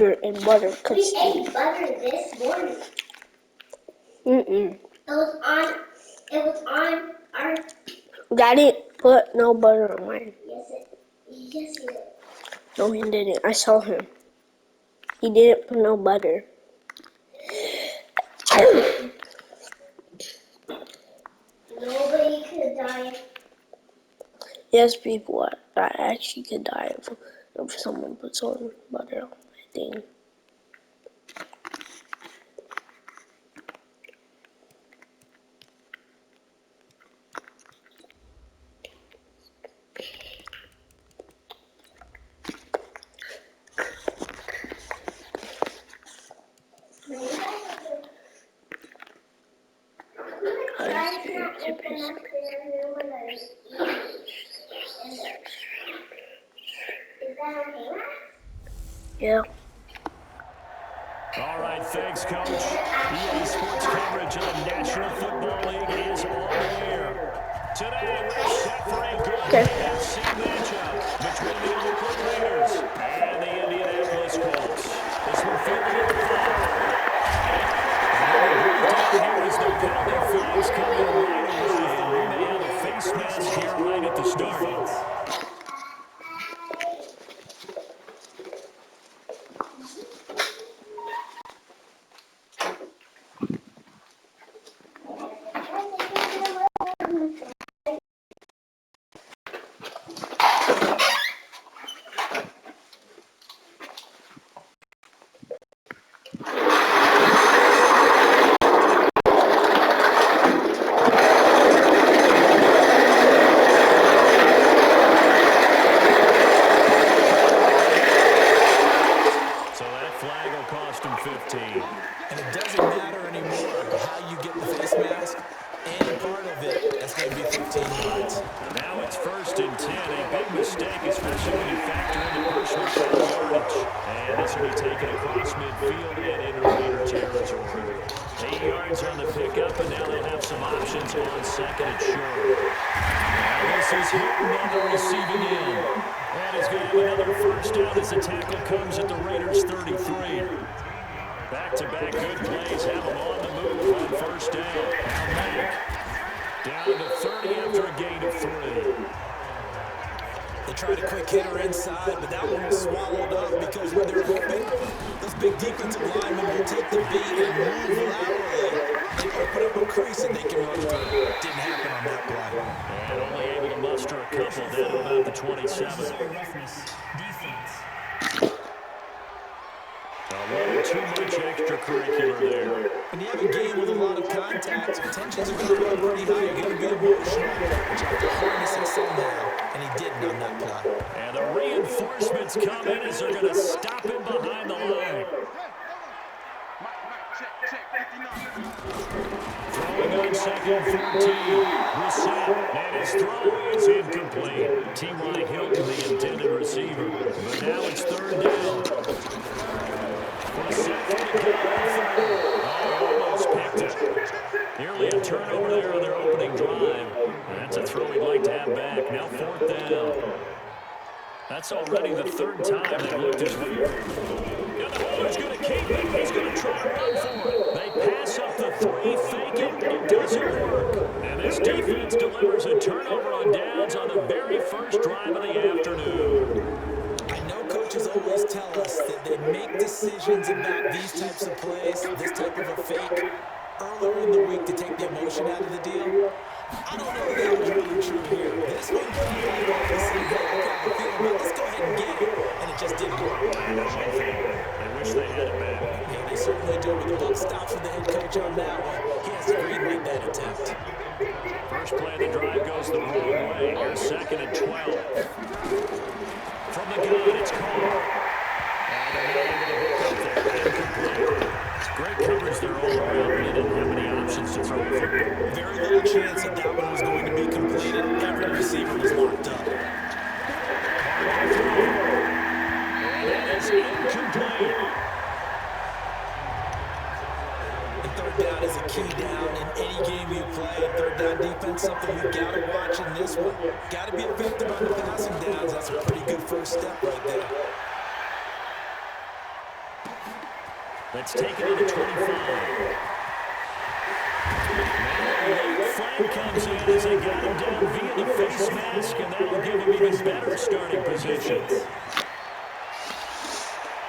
and butter cookies. We ate butter this morning. It was on our... Daddy put no butter on mine. Yes, he did. No, he didn't. I saw him. He didn't put no butter. Nobody could die. Yes, people, I actually could die if someone puts on butter on my thing. Yeah. All right, thanks, Coach. EA Sports coverage of the National Football League is on the air. Today, we're set for a good AFC matchup between the Oakland Raiders and the Indianapolis Colts. This one fielded at the 5. And the breakdown here is the penalty flags coming right away, and we may have a face mask here right at the start. Back-to-back good plays have them on the move on first down. Now Mack down to 30 after a gain of 3. They tried a quick hitter inside, but that one was swallowed up because when they're open, those big defensive linemen will take the beat and move laterally. They open up a crease and they can run through. Didn't happen on that play. And only able to muster a couple down to about the 27. A little too much extracurricular there. When you have a game with a lot of contact, tensions are going to run pretty high. You're going to be emotional. But you have to harness it somehow. And he didn't on that play. And the reinforcements come in as they're going to stop him behind the line. Throwing on second 14. Brissett, and his throw is incomplete. T.Y. Hilton, the intended receiver. But now it's third down. Almost picked it. Nearly a turnover there on their opening drive. That's a throw he'd like to have back. Now fourth down. That's already the third time they've looked his way. And the holder's going to keep it. He's going to try to run for it. They pass up the 3, fake it. It doesn't work. And this defense delivers a turnover on downs on the very first drive of the afternoon. Coaches always tell us that they make decisions about these types of plays, this type of a fake, earlier in the week to take the emotion out of the deal. I don't know if that was really true here. This one, let's go ahead and get it. And it just didn't work. They wish they had it back. Yeah, they certainly do. But the buck stops with the head coach on that one. He has to greenlight that attempt. First play of the drive goes the wrong way. Here's second and 12. From the gun, it's caught. And they're not able to hook up there. Incomplete. Great coverage there all around. They didn't have any options to throw the football. Very little chance that that one was going to be completed. Every receiver was locked up. And that is incomplete. And third down is a key down in any game you play. Third down defense, something you got to watch in this one. Got to be effective on the passing downs. That's a pretty good first step right there. Let's take it to the 25. Flag comes in as they got him down via the face mask, and that'll give him even better starting position.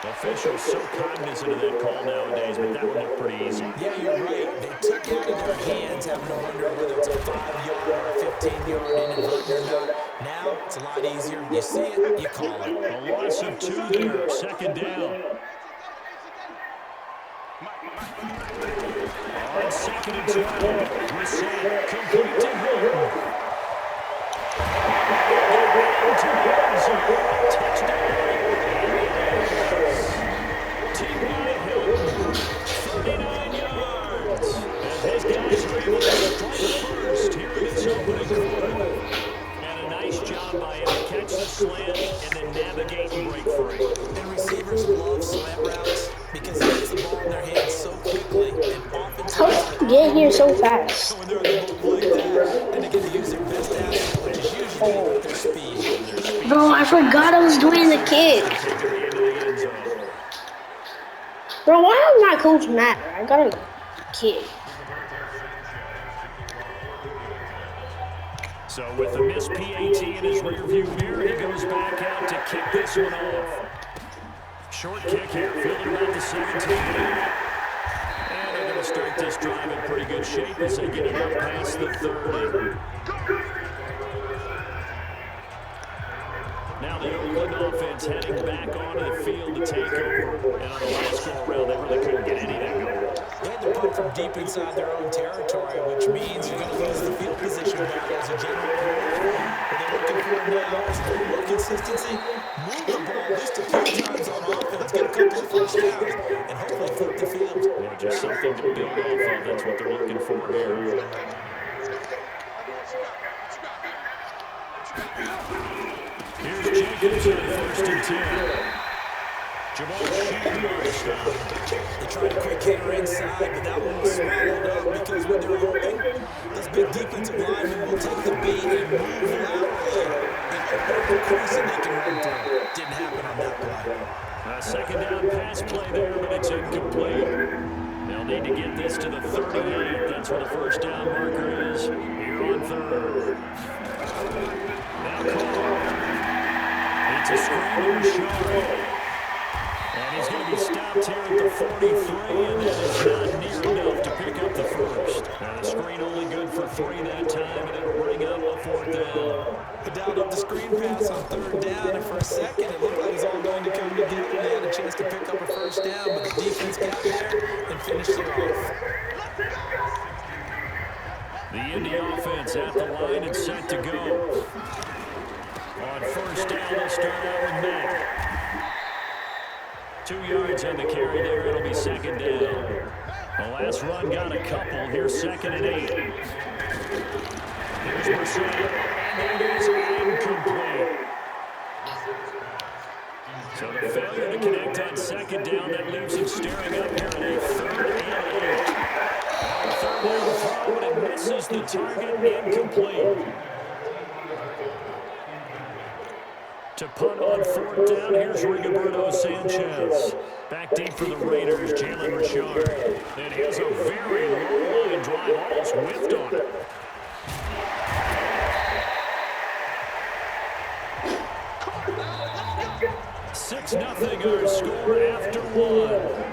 Officials so cognizant of that call nowadays, but that would look pretty easy. Yeah, you're right. They took it out of their hands, having to wonder whether it's a 5-yard or a 15-yard inadvertent or not. Now, it's a lot easier. You see it, you call it. A loss of 2 there, second down. On second and 12, we're set, complete to Hilton. To the end zone, touchdown. T.Y. Hilton, 39 yards. As his guys are able to strike first here in this opening quarter. And a nice job by him to catch the slant and then navigate and break free. And receivers love slant routes because it gets the ball in their hands so quickly. And How did you get here so fast? when they're able to like that, and they get to use their best asset, which is usually their speed. Bro, I forgot I was doing the kick. Bro, why am my coach mad? I got a kick. So with the missed PAT in his rearview mirror, he goes back out to kick this one off. Short kick here, fielded about the 17. And they're going to start this drive in pretty good shape as they get it up past the 30. Now the Oakland offense heading back onto the field to take over. And on the last go-around, they really couldn't get anything going. They had to punt from deep inside their own territory, which means you're going to lose the field position battle as a general rule. What they're looking for now is a little more consistency. Move the ball at least a few times on offense, get a couple of first downs, and hopefully flip the field. Yeah, just something to build off of. That's what they're looking for here. Here's Jacobs on first and 10. Jamal Sheehan on the stop. They tried a quick hitter inside, but that one was swallowed up because when they're open, those big defensive linemen will take the beat and move laterally and open up a crease that they can run through. Didn't happen on that play. Second down pass play there, but it's incomplete. They'll need to get this to the 38. That's where the first down marker is here on third. Now Carr. It's a screen to Rashard. And he's going to be stopped here at the 43, and that is not near enough to pick up the first. Now the screen only good for 3 that time, and it'll bring up a 4th down. But down up the screen pass on 3rd down, and for a second it looked like it was all going to come together. They had a chance to pick up a first down, but the defense got there and finished it off. The Indy offense at the line and set to go. On first down, they'll start out with Matt. 2 yards on the carry there. It'll be second down. The last run got a couple. Here's 2nd and 8. Here's Mercer. And it is incomplete. So the failure to connect on 2nd down, that leaves him staring up here at a 3rd and 8. Third down throw, and it misses the target. Incomplete. To punt on 4th down, here's Rigoberto Sanchez. Back deep for the Raiders, Jalen Rashard. And here's a very low line drive, almost whiffed on it. Six nothing our score after one.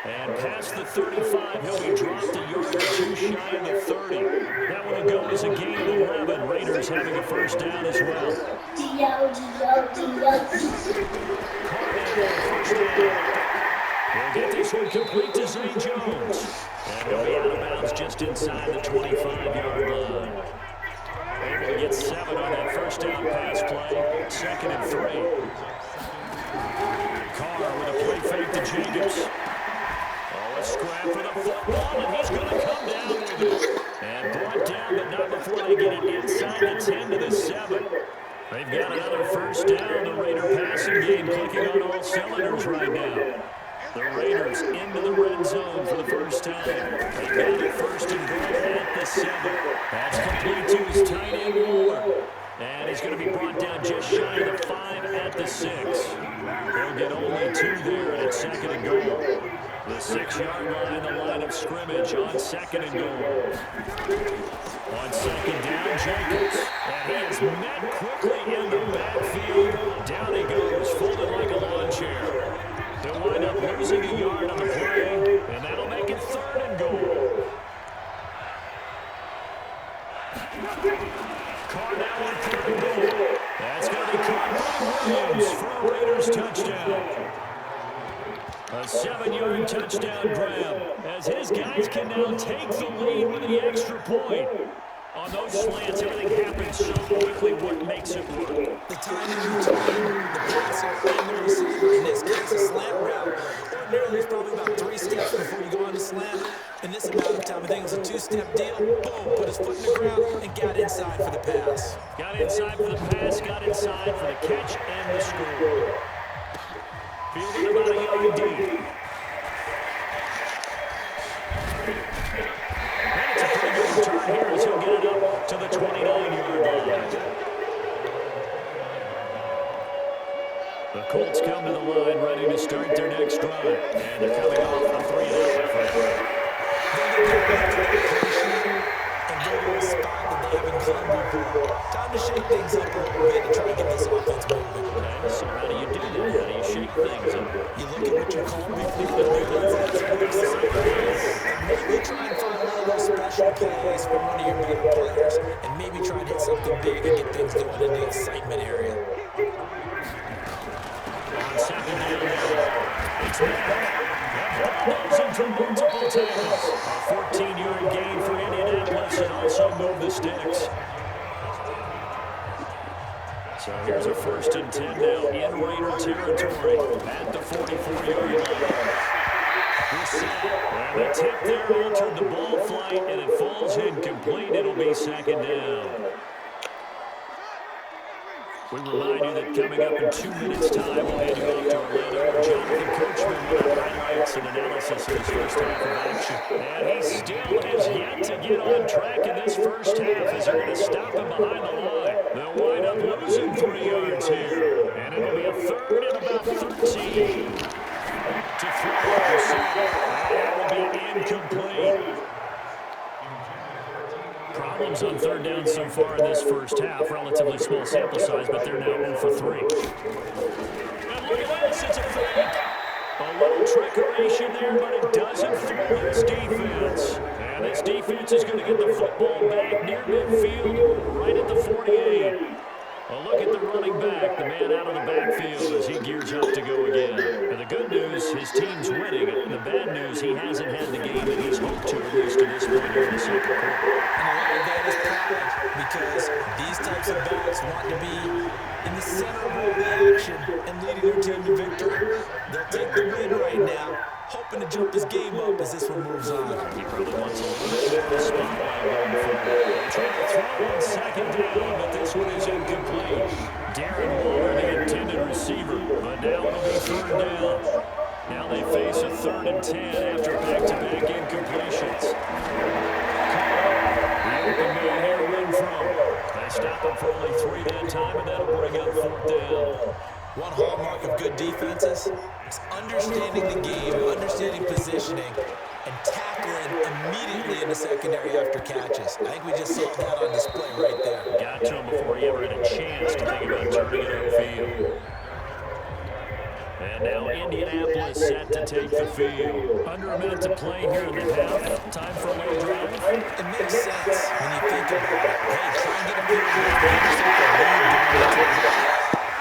And past the 35, he'll be dropped a yard or 2 shy of the 30. That one will go as a gain of 11. Raiders having a first down as well. We'll get this one complete to Zay Jones. And he'll be out of bounds just inside the 25-yard line. Able to get 7 on that first down pass play. 2nd and 3. Carr with a play fake to Jacobs. Oh, a scrap for the football, and he's going to come down with it. And brought down, but not before they get it inside the 10 to the 7. They've got another first down. The Raider passing game clicking on all cylinders right now. The Raiders into the red zone for the first time. They got it first and goal at the 7. That's complete to his tight end, Waller. And he's going to be brought down just shy of the 5 at the 6. They'll get only 2 there, and it's second and goal. The 6-yard line, the line of scrimmage on second and goal. On second down, Jacobs. And he is met quickly in the backfield. Down he goes, folded like a lawn chair. They'll wind up losing a yard on the play, and that'll make it third and goal. Carr now on third and goal. That's going to be caught by Williams for a Raiders touchdown. A 7-yard touchdown grab as his guys can now take the lead with the extra point. On those slants, everything happens so quickly. What makes it work? The timing between the passer and the receiver, in this case, a slant route. Ordinarily, there's probably about 3 steps before you go on the slant. In this amount of time, I think it was a 2-step deal. Boom, put his foot in the ground and got inside for the pass. Got inside for the pass, got inside for the catch and the score. Fielding about a yard deep. And it's a pretty good return here as he'll get it up to the 29-yard line. The Colts come to the line ready to start their next drive. And they're coming off a 3-and-out for a break. And go to a spot that they haven't cleaned before. Time to shake things up a little bit and try to get this offense moving. Okay, so how do you do that? How do you shake things up? You look at what you're calling before the defense. Maybe try and find one of those special plays from one of your better players, and maybe try and hit something big and get things going in the excitement area. On second down, it's Madden. Goes into multiple tackles. A 14-yard gain for Indianapolis and also move the sticks. So here's a 1st and 10 now in Raider territory at the 44-yard line. And the tip there altered the ball flight, and it falls incomplete. It'll be second down. We remind you that coming up in 2 minutes' time, we'll hand you off to Orlando. Jonathan Coachman with our highlights and analysis of his first half of action. And he still has yet to get on track in this first half as they're going to stop him behind the line. They'll wind up losing 3 yards here. And it'll be a 3rd and about 13 to throw up the center. That will be incomplete. Problems on 3rd down so far in this first half. Relatively small sample size, but they're now 0 for 3. And look at this, it's a fake. A little trickeration there, but it doesn't fool this defense. And this defense is going to get the football back near midfield, right at the 48. A look at the running back, the man out of the backfield as he gears up to go again. And the good news, his team's winning. And the bad news, he hasn't had the game that he's hoped to, at least to this point in the second quarter. And a lot of that is pride, because these types of backs want to be in the center of the action and leading their team to victory. They'll take the win right now, hoping to jump his game up as this one moves on. He probably wants a little bit of the spotlight going forward. Trying to throw on second down, but this one is incomplete. Darren Waller, the intended receiver, but now it'll be 3rd down. Now they face a 3rd and 10 after back-to-back incompletions. The open man here, Renfro. They stop him for only 3 that time, and that'll bring up 4th down. One hallmark of good defenses is understanding the game, understanding positioning, and tackling immediately in the secondary after catches. I think we just saw that on display right there. Got to him before he ever had a chance to think about turning it upfield. And now Indianapolis set to take the field. Under a minute to play here in the half. Time for a late drive. It makes sense when you think about it. Hey, try and get a field goal.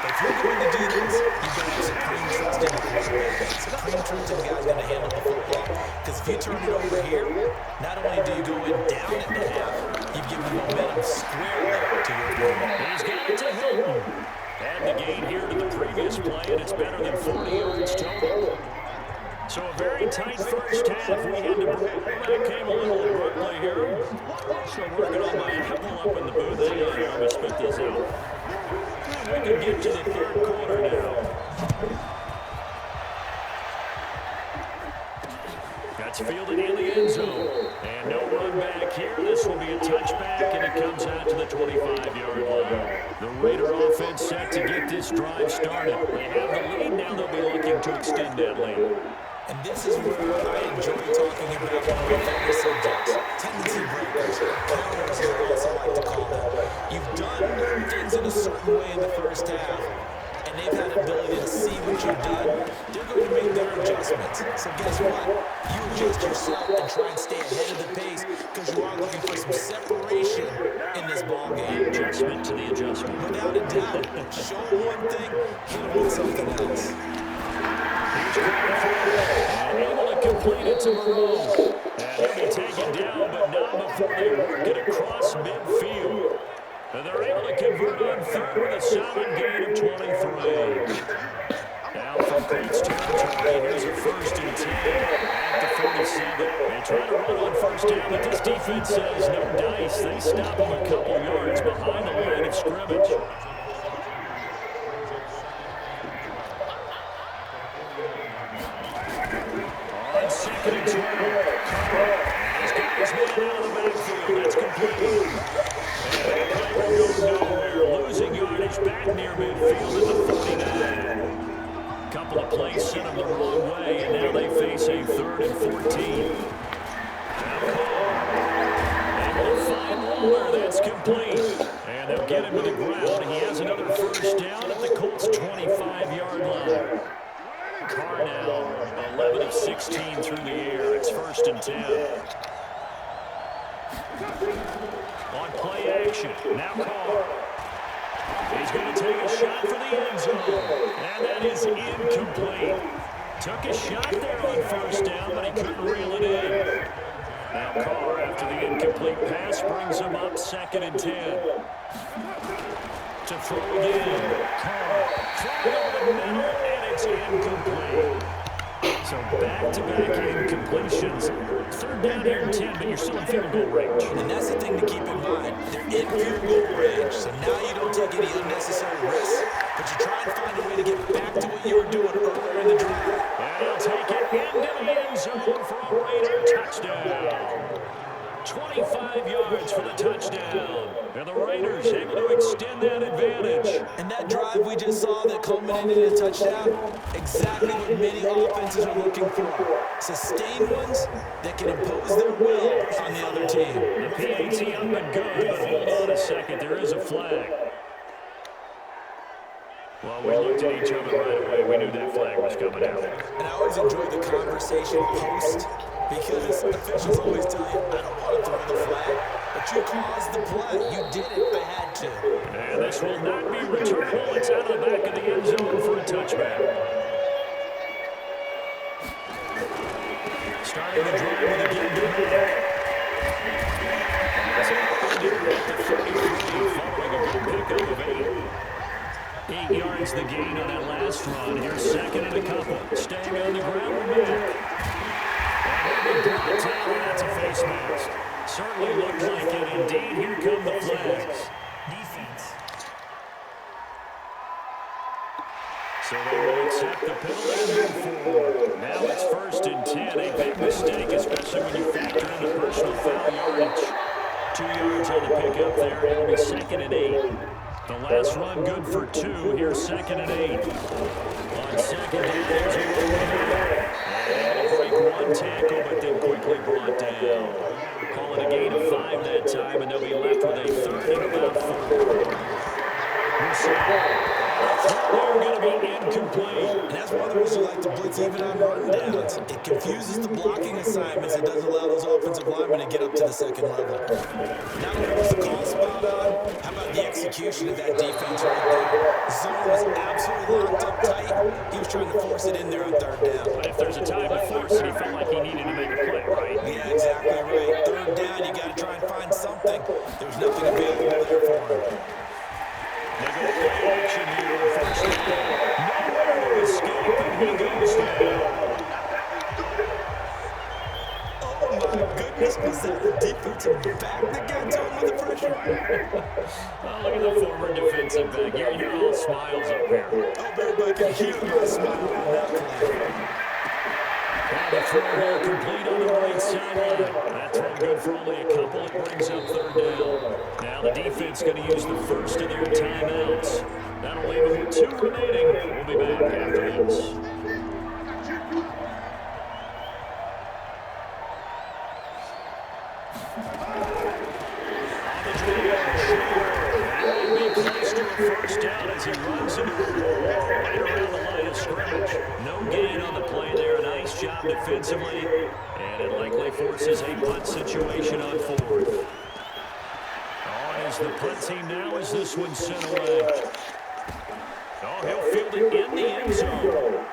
But if you're going to do this, you've got to have supreme trust in the quarterback. Supreme trust in the guy's going to handle the football. Because if you turn it over here, not only do you go in down at the half, you've given momentum squarely to your opponent. He's got it to Hilton. And the gain here to the previous play, and it's better than 40 yards total. So a very tight first half. We had to break. That came a little abruptly here. So working on my Apple up in the booth. Hang on here. Let me spit this out. And we can get to the 3rd quarter now. It's fielded in the end zone. And no run back here. This will be a touchback, and it comes out to the 25-yard line. The Raider offense set to get this drive started. They have the lead. Now they'll be looking to extend that lead. And this is where I enjoy talking about one of my favorite subjects, tendency breakers, counters, as I also like to call them. You've done things in a certain way in the first half, and they've had the ability to see what you've done. They're going to make their adjustments. So guess what? You adjust yourself and try and stay ahead of the pace because you are looking for some separation in this ball game. Adjustment to the adjustment. Without a doubt. Show them one thing, hit them with something else. And able to complete it to Moreau. And he'll be taken down, but not before they work it across midfield. And they're able to convert on third with a solid gain of 23. Now from Colts territory, here's a 1st and 10 at the 47. They try to run on first down, but this defense says no dice. They stop them a couple yards behind the line of scrimmage. On 2nd and 12, he's got his man out of the backfield. That's complete. And that play will go nowhere. Losing yardage back near midfield at the 49. Couple of plays sent them the wrong way, and now they face a 3rd and 14. Now Carr able to find Waller. That's complete. And they'll get him to the ground. He has another 1st down at the Colts' 25-yard line. Carr now 11 of 16 through the air. It's 1st and 10. On play action, now Carr. He's going to take a shot for the end zone. And that is incomplete. Took a shot there on 1st down, but he couldn't reel it in. Now Carr, after the incomplete pass, brings him up 2nd and 10. To throw again. Carr throwing over the middle, and it's incomplete. So back-to-back incompletions. 3rd down here and 10, but you're still in field goal range. And that's the thing to keep in mind. They're in field goal range, so now you don't take any unnecessary risks, but you try and find a way to get back to what you were doing earlier in the drive. And he'll take it into the end zone for a Raider touchdown. 25 yards for the touchdown. And the Raiders able to extend that advantage. And that drive we just saw that culminated in a touchdown, exactly what many offenses are looking for. Sustained ones that can impose their will on the other team. The PAT up and good, but hold on a second. There is a flag. Well, we looked at each other right away. We knew that flag was coming out. And I always enjoy the conversation post because officials always tell you, I don't want to throw the flag, but you caused the play. You did it, I had to. And this will not be returnable. It's out of the back of the end zone for a touchback. Starting the drive with a game back. That's it. At the 33, following a good pickup of 8. 8 yards the gain on that last run. Here's 2nd and a couple. Staying on the ground with Mack. And that's a face mask. Certainly looked like it. Indeed, here come the flags. Defense. So they will accept the penalty and move forward. Now it's 1st and 10. A big mistake, especially when you factor in the personal foul yardage. 2 yards on the pickup there. It'll be 2nd and 8. The last run good for 2. Here's 2nd and 8. On 2nd down, there's a and a break one tackle, but then quickly brought down. Call it a gain of 5 that time, and they'll be left with a 3rd and about 4. They're going to be incomplete. And that's why the reason you like to blitz even on run downs. It confuses the blocking assignments. It doesn't allow those offensive linemen to get up to the 2nd level. Not only was the call spot on, how about the execution of that defense right there? Zone was absolutely locked up tight. He was trying to force it in there on 3rd down. But if there's a time to force it, he felt like he needed to make a play, right? Yeah, exactly right. 3rd down, you got to try and find something. There's nothing available there for him. They go play action here on 1st down. Nowhere to escape, and he goes down. Oh my goodness, was that a defensive back that got to him with the pressure? Oh, look at the former defensive back. You're all smiles up here. Oh, everybody can hear my smile on that play. The throw ball complete on the right sideline. That throw good for only a couple. It brings up third down. Now the defense going to use the first of their timeouts. That'll leave them with 2 remaining. We'll be back after this. First down as he runs into the wall right around the line of scrimmage. No gain on the play there. Nice job defensively. And it likely forces a punt situation on fourth. On is the punt team now as this one sent away. Oh, he'll field it in the end zone.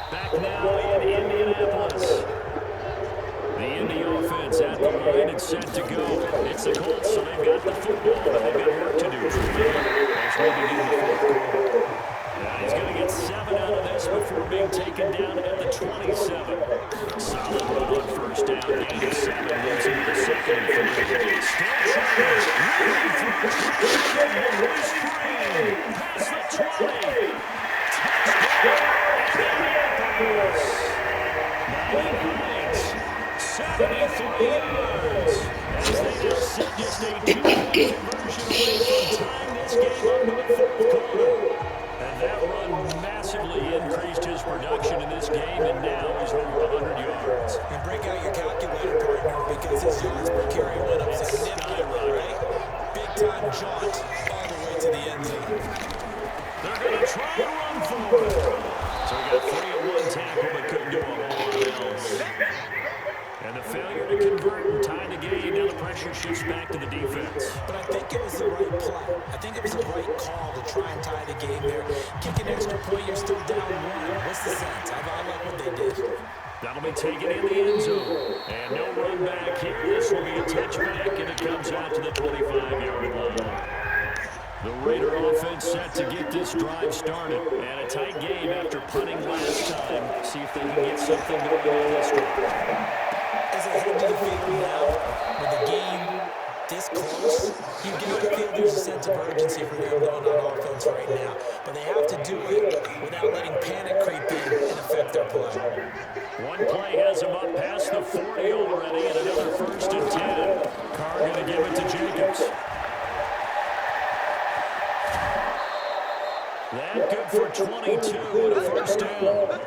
Back now in Indianapolis. The Indy offense at the line and set to go. It's the Colts, so they've got the football, but they've got work to do. As we begin the fourth quarter. Now he's going to get 7 out of this before being taken down at the 27. Solid run on first down, gain of 7, moves into the second and 3. Still trying, really through the screen, past the 20. Touchdown, Indianapolis. 73 yards. As they now sit just a 2-point conversion away from tying this game up in the fourth quarter. And that run massively increased his production in this game, and now he's over 100 yards. And break out your calculator, partner, because his yards per carry went up significantly, right? Big-time jaunt all the way to the end zone. They're going to try and run for it. So we got 3 on 1 tackle, but couldn't do a whole lot else. And the failure to convert and tie the game. Now the pressure shifts back to the defense. But I think it was the right play. I think it was the right call to try and tie the game there. Kick an extra point, you're still down 1. What's the sense? I like what they did. That'll be taken in the end zone. And no run back here. This will be a touchback, and it comes out to the 25-yard line. The Raider offense set to get this drive started. And a tight game after punting last time. See if they can get something going on this drive. As they head to the field now, with the game this close, you got to feel there's a sense of urgency for them going on offense right now. But they have to do it without letting panic creep in and affect their play. One play has them up past the 40 already, and another 1st and 10. Carr going to give it to Jacobs. That good for 22 and a first down.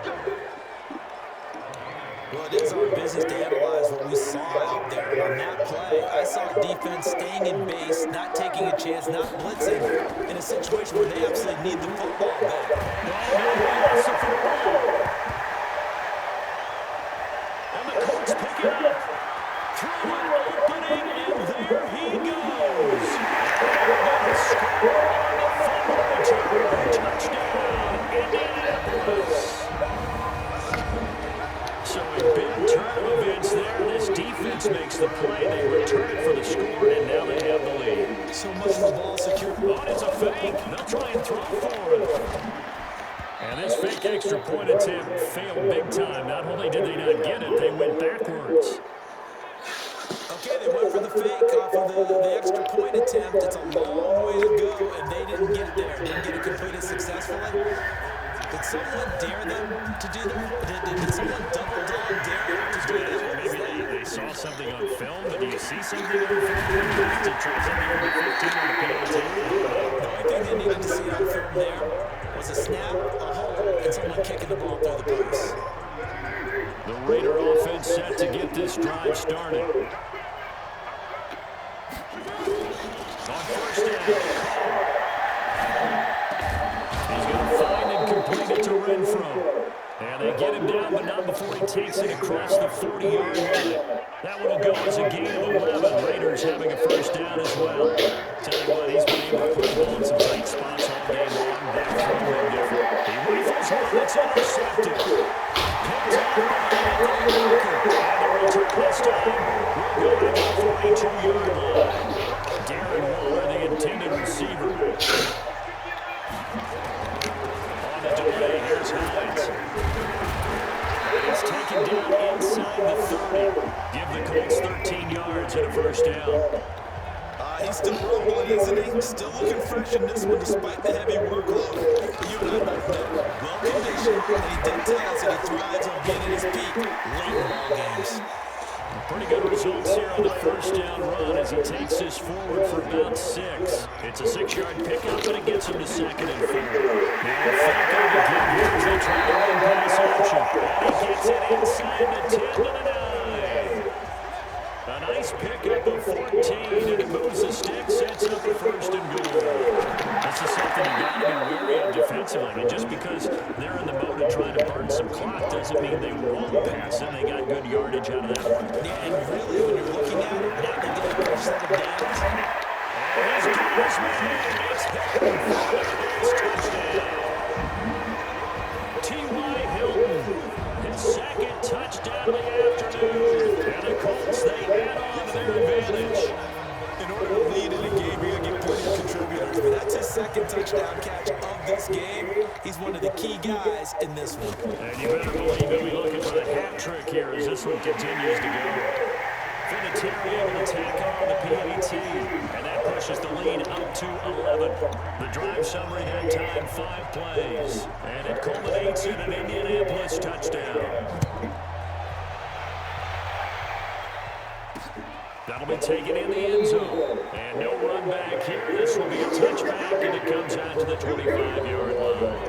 Well, it is our business to analyze what we saw out there on that play. I saw defense staying in base, not taking a chance, not blitzing in a situation where they absolutely need the football back. That's the football. And the Colts pick it up. Through an opening, and there he goes. And score on the fumble return. Touchdown, Indianapolis. So a big turn of events there. This defense makes the play. They return it for the score, and now they have the lead. So much for the ball secure. Oh, it's a fake. They'll try and throw for it. And this fake extra point attempt failed big time. Not only did they not get it, they went backwards. Okay, they went for the fake off of the extra point attempt. It's a long way to go, and they didn't get there. Didn't get it completed successfully. Did someone dare them to do that? Did someone double down dare them to do that? Maybe they saw something on film, but do you see something on film? To try something on the 15 on the penalty? The only thing they needed to see on film there was a snap, a hold, and someone kicking the ball through the post. The Raider offense set to get this drive started. On first down. He's going to find and complete it to Renfro. And they get him down, but not before he takes it across the 40-yard line. That one will go as a gain of 11. Raiders having a first down as well. Tell you what, he's been able to put the ball in some tight spots all game long. That's something different. He rifles one that's intercepted. Picked up by the Walker. And the return this time will go to the 42-yard line. Darren Waller, the intended receiver. On the delay, here's Hines. It's taken down inside the 30. Give the Colts 13 yards and a first down. He's still rumbling, isn't he? Still looking fresh in this one despite the heavy workload. But you and I both know, well-conditioned, and he did tell us that he thrives on being at his peak late in ball games. Pretty good results here on the first down run as he takes this forward for about 6. It's a 6-yard pickup, and it gets him to 2nd and 4. Now Falcon again here as they try to run pass option. And he gets it inside the 10 to the 9. A nice pickup of 14, and he moves the stick, sets up a 1st and goal. This is something you've got to be wary of defensively. I mean, just because they're in the mode of trying to burn some clock doesn't mean they won't pass it. They got good yardage out of that one. Yeah, and really, when you're looking at it, now they get a first set of downs. And his goal is made. It's hit for a nice touchdown. T.Y. Hilton, his 2nd touchdown of the afternoon. And the Colts, they add on to their advantage. In order to lead in a game, you're going to get plenty of contributors. But that's his 2nd touchdown catch of this game. He's one of the key guys in this one. And you better believe he'll be looking for the hat trick here as this one continues to go. Vinatieri able to tack on the PAT. And that pushes the lead up to 11. The drive summary that time, 5 plays. And it culminates in an Indianapolis touchdown. That'll be taken in the end zone. And no run back here. This will be a touchback, and it comes out to the 25-yard line.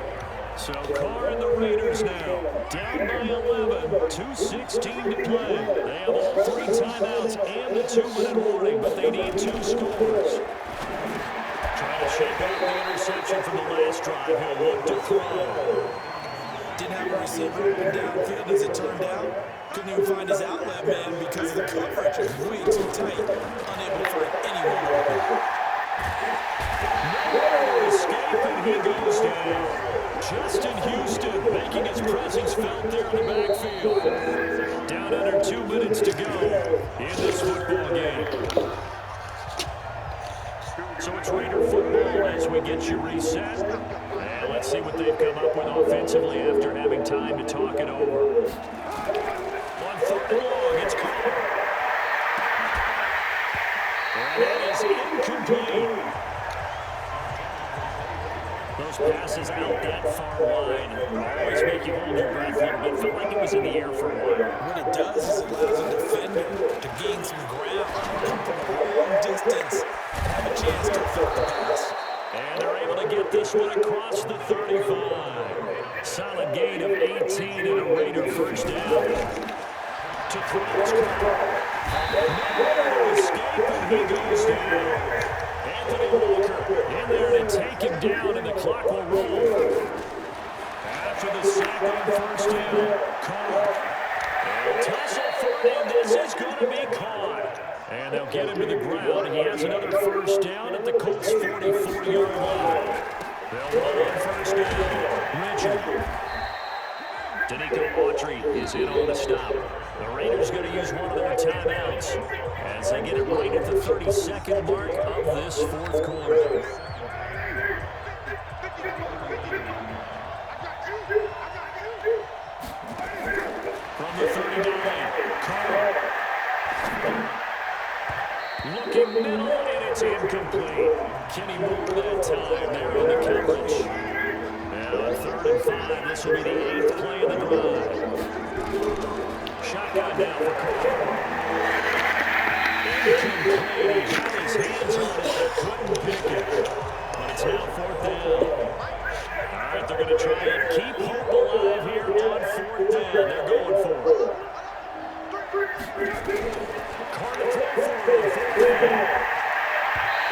So Carr and the Raiders now down by 11, 2:16 to play. They have all 3 timeouts and the 2-minute warning, but they need 2 scores. Trying to shake out the interception from the last drive. He'll look to throw. Didn't have a receiver open downfield as it turned out. Couldn't even find his outlet man because the coverage was way too tight. Unable to find anyone open. No escape, and he goes down. Justin Houston making his presence felt there in the backfield. Down under 2 minutes to go in this football game. So it's Raider football as we get you reset. And let's see what they've come up with offensively after having time to talk it over. On 3rd and long, it's Carr. And that is incomplete. Those passes out that far wide always make you hold your breath a little bit. Felt like it was in the air for a while. What it does is it allows a defender to gain some ground, come from a long distance, have a chance to affect the pass. And they're able to get this one across the 35. Solid gain of 18 and a Raider 1st down. To throw his no escape, and he goes down. Anthony Walker in there to take him down, and the clock will roll. After the sack on 1st down, Carr. And tussle for it, and this is going to be caught. And they'll get him to the ground. He has another 1st down at the Colts' 44-yard line. They'll run on 1st down. Richard. Danico Autry is in on the stop. The Raiders going to use one of their timeouts as they get it right at the 32nd mark of this 4th quarter. From the 39, Carr. Looking middle, and it's incomplete. Kenny Moore that time there on the coverage. And on 3rd and 5, this will be the 8th play of the drive. Shotgun now for Carr. Incomplete. He got his hands on it, but couldn't pick it. But it's now 4th down. All right, they're going to try and keep hope alive here on 4th down. They're going for it. Carr to throw for it on 4th down.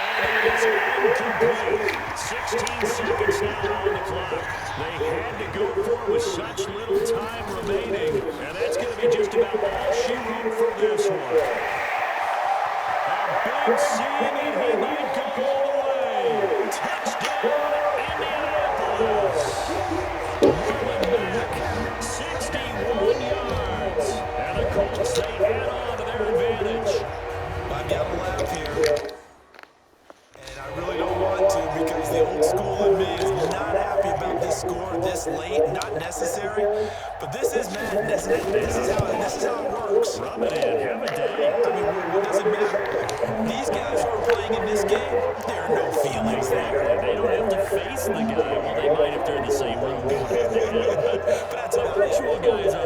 And it is incomplete. 16 seconds now on the clock. They had to go for it with such little time remaining, and that's going to be just about all she wrote for this one. A big seam, and he might go all the way. Touchdown, Indianapolis. Rolling back, 61 yards. And the Colts, they add on to their advantage. I've got to laugh here. And I really don't want to because the old school in me is not happy about this score this late, not necessary. But this is Madden, isn't it? This is how it works. Rub it in. Have a day. I mean, what does it matter? These guys who are playing in this game, there are no feelings there. Yeah, they don't have to face the guy. Well, they might if they're in the same room going head to head. But that's about Virtual it. guys on